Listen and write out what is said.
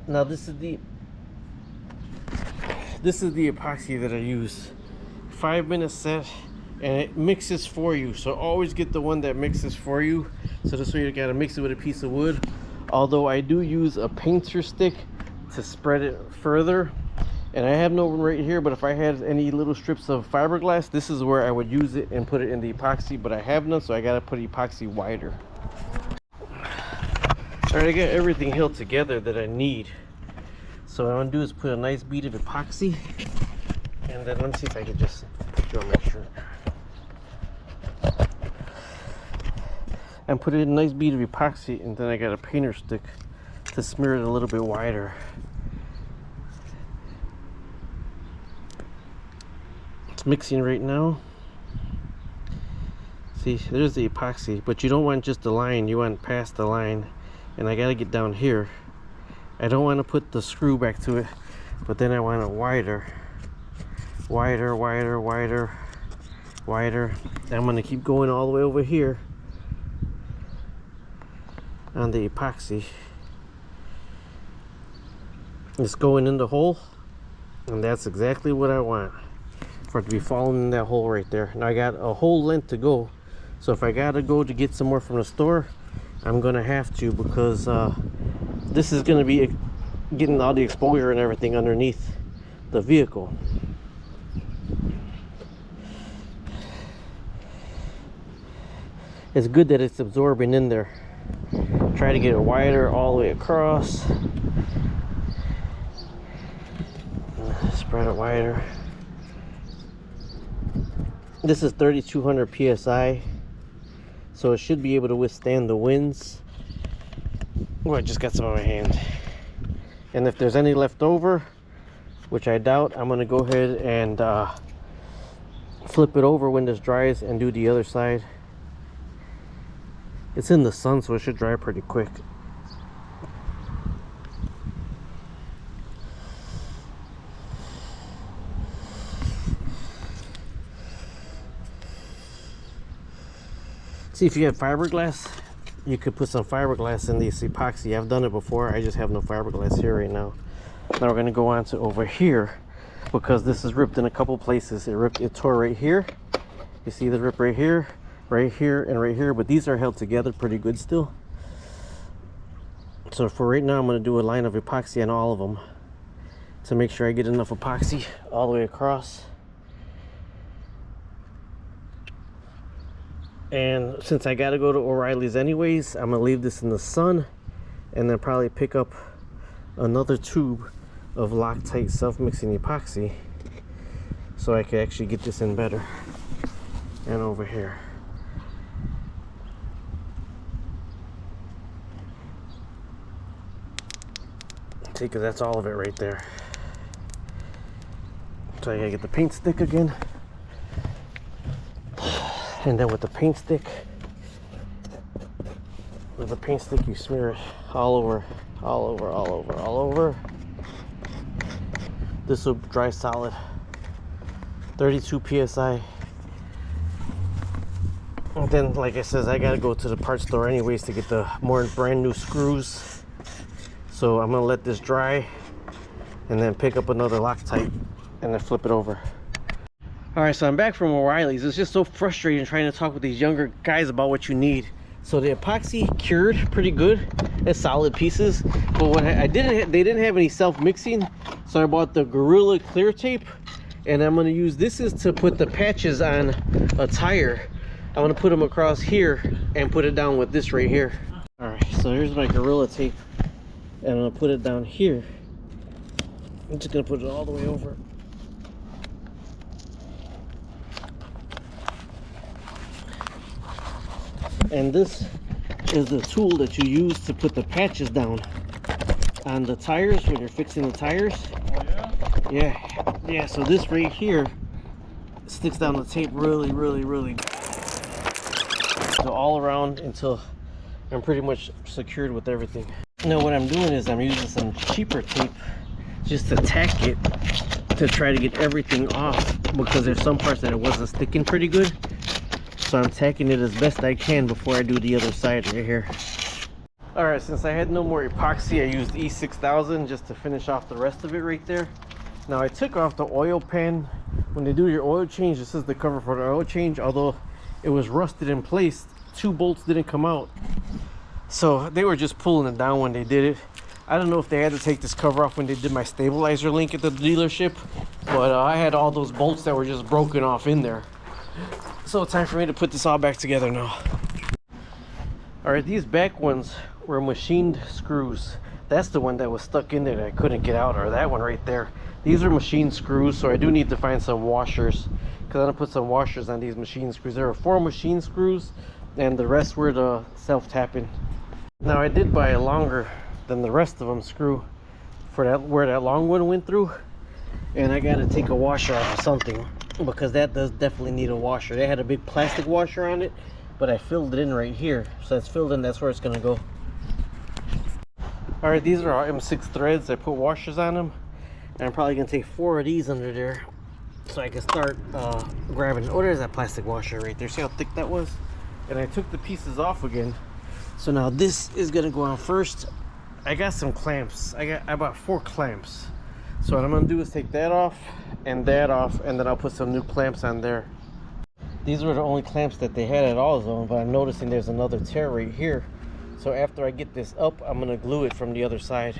Now this is the epoxy that I use. 5-minute set, and it mixes for you. So always get the one that mixes for you. So this way you gotta mix it with a piece of wood. Although I do use a painter stick to spread it further. And I have no one right here, but if I had any little strips of fiberglass, this is where I would use it and put it in the epoxy, but I have none, so I gotta put epoxy wider. All right, I got everything held together that I need. So what I'm gonna do is put a nice bead of epoxy, and then let me see if I can just put you on my shirt. And put it in a nice bead of epoxy, and then I got a painter stick to smear it a little bit wider. It's mixing right now. See, there's the epoxy, but you don't want just the line, you want past the line. And I gotta get down here. I don't want to put the screw back to it, but then I want it wider. Wider, wider, wider, wider. I'm gonna keep going all the way over here on the epoxy. It's going in the hole, and that's exactly what I want. For it to be falling in that hole right there. Now I got a whole length to go, so if I gotta go to get some more from the store, I'm gonna have to, because this is gonna be getting all the exposure and everything underneath the vehicle. It's good that it's absorbing in there. Try to get it wider all the way across. Spread it wider. This is 3200 psi, so it should be able to withstand the winds. Oh, I just got some on my hand. And if there's any left over, which I doubt, I'm gonna go ahead and flip it over when this dries and do the other side. It's in the sun, so it should dry pretty quick. See, if you have fiberglass, you could put some fiberglass in this epoxy. I've done it before. I just have no fiberglass here right now. Now we're going to go on to over here, because this is ripped in a couple places. It tore right here. You see the rip right here, and right here. But these are held together pretty good still. So for right now, I'm going to do a line of epoxy on all of them to make sure I get enough epoxy all the way across. And since I gotta go to O'Reilly's anyways, I'm gonna leave this in the sun and then probably pick up another tube of Loctite self-mixing epoxy so I can actually get this in better. And over here. See, because that's all of it right there. So I gotta get the paint stick again. And then with the paint stick, you smear it all over, all over, all over, all over. This will dry solid. 32 psi. And then, like I said, I gotta go to the parts store anyways to get the more brand new screws. So I'm gonna let this dry and then pick up another Loctite and then flip it over. All right, so I'm back from O'Reilly's. It's just so frustrating trying to talk with these younger guys about what you need. So the epoxy cured pretty good. It's solid pieces. But what they didn't have any self-mixing, so I bought the Gorilla clear tape, and I'm gonna use this is to put the patches on a tire. I'm gonna put them across here and put it down with this right here. All right, so here's my Gorilla tape, and I'm gonna put it down here. I'm just gonna put it all the way over. And this is the tool that you use to put the patches down on the tires when you're fixing the tires. Oh yeah? Yeah, so this right here sticks down the tape really, really, really good. So all around until I'm pretty much secured with everything. Now what I'm doing is I'm using some cheaper tape just to tack it to try to get everything off, because there's some parts that it wasn't sticking pretty good. So I'm tacking it as best I can before I do the other side right here. Alright, since I had no more epoxy, I used E6000 just to finish off the rest of it right there. Now I took off the oil pan. When they do your oil change, this is the cover for the oil change. Although it was rusted in place, 2 bolts didn't come out. So they were just pulling it down when they did it. I don't know if they had to take this cover off when they did my stabilizer link at the dealership. But I had all those bolts that were just broken off in there. So it's time for me to put this all back together now. Alright, these back ones were machined screws. That's the one that was stuck in there that I couldn't get out, or that one right there. These are machined screws, so I do need to find some washers, because I'm gonna put some washers on these machine screws. There are 4 machine screws, and the rest were the self-tapping. Now I did buy a longer than the rest of them screw for that, where that long one went through, and I gotta take a washer off or something, because that does definitely need a washer. They had a big plastic washer on it, but I filled it in right here, so it's filled in. That's where it's gonna go. All right, these are our M6 threads. I put washers on them, and I'm probably gonna take 4 of these under there so I can start grabbing. Oh, there's that plastic washer right there. See how thick that was? And I took the pieces off again, so now this is gonna go on first. I got some clamps. I bought 4 clamps, so what I'm gonna do is take that off, and then I'll put some new clamps on there. These were the only clamps that they had at AutoZone, but I'm noticing there's another tear right here. So after I get this up, I'm gonna glue it from the other side.